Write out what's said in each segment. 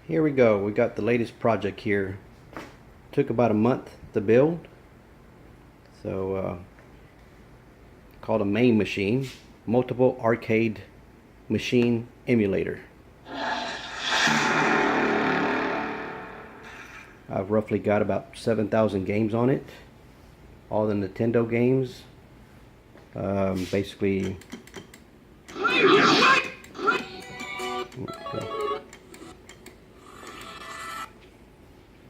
Here we go. We got the latest project here. Took about a month to build. So called a MAME machine, multiple arcade machine emulator. I've roughly got about 7,000 games on it, all the Nintendo games. Basically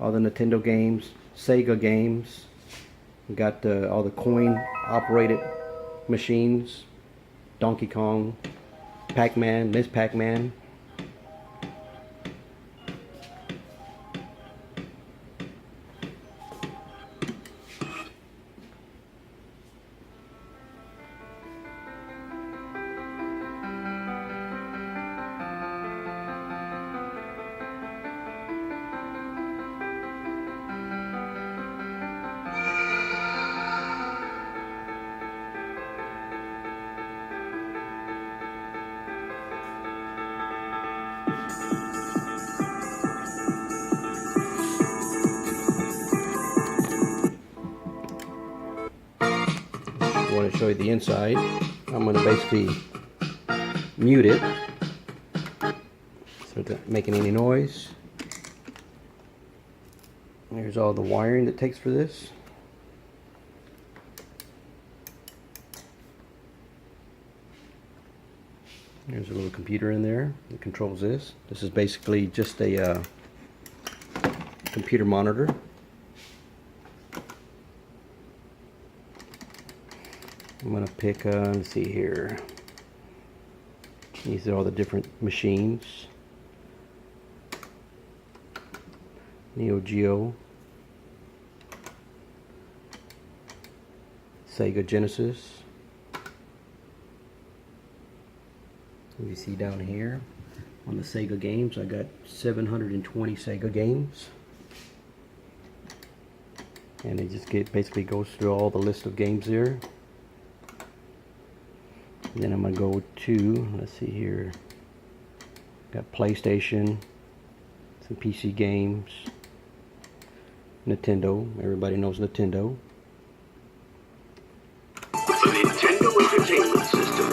all the Nintendo games, Sega games. We got all the coin operated machines, Donkey Kong, Pac-Man, Miss Pac-Man. I want to show you the inside. I'm going to basically mute it so it's not making any noise. Here's all the wiring that takes for this. There's a little computer in there that controls this. This is basically just a computer monitor. I'm going to pick, let's see here. These are all the different machines. Neo Geo, Sega Genesis. You see down here on the Sega games, I got 720 Sega games. And it just basically goes through all the list of games there. And then I'm going to go to, let's see here, got PlayStation, some PC games, Nintendo, everybody knows Nintendo. The Nintendo Entertainment System.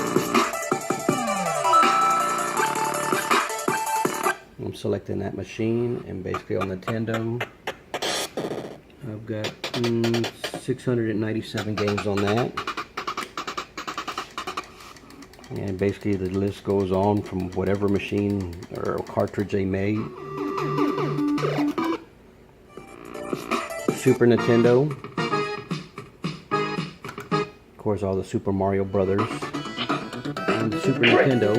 I'm selecting that machine, and basically on Nintendo, I've got 697 games on that. And basically the list goes on from whatever machine or cartridge they made. Super Nintendo. Of course, all the Super Mario Brothers. And the Super Nintendo.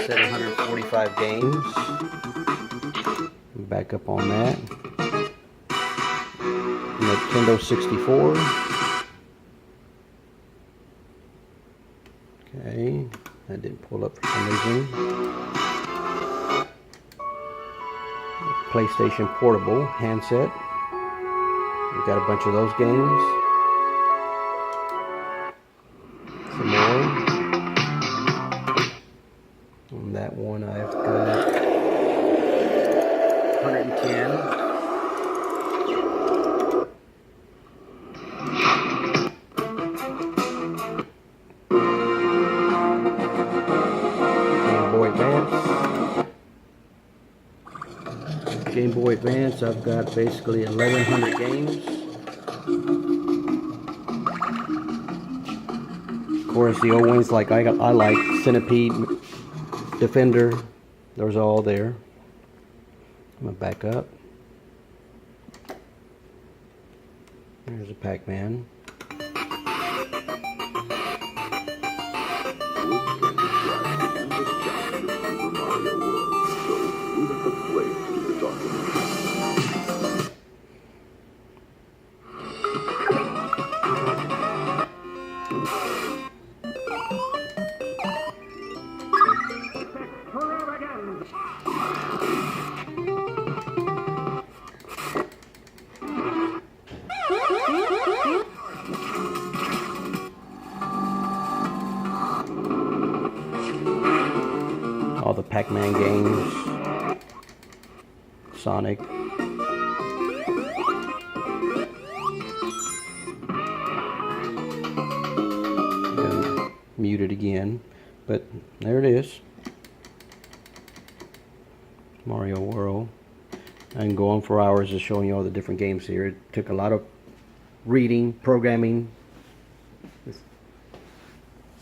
745 games. Back up on that. Nintendo 64. Okay, that didn't pull up for some reason. PlayStation Portable handset. We've got a bunch of those games. Some more. On that one I've got 110. Game Boy Advance, I've got basically 1,100 games. Of course, the old ones like I like Centipede, Defender, those are all there. I'm gonna back up. There's a Pac-Man. all the Pac-Man games. Sonic. And mute it again, but there it is. Mario World. I can go on for hours just showing you all the different games here. It took a lot of reading, programming,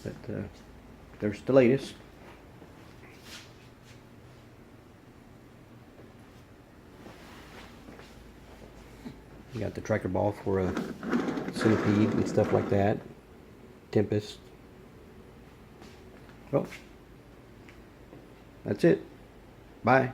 but there's the latest. You got the tracker ball for a centipede and stuff like that. Tempest. Well, that's it. Bye.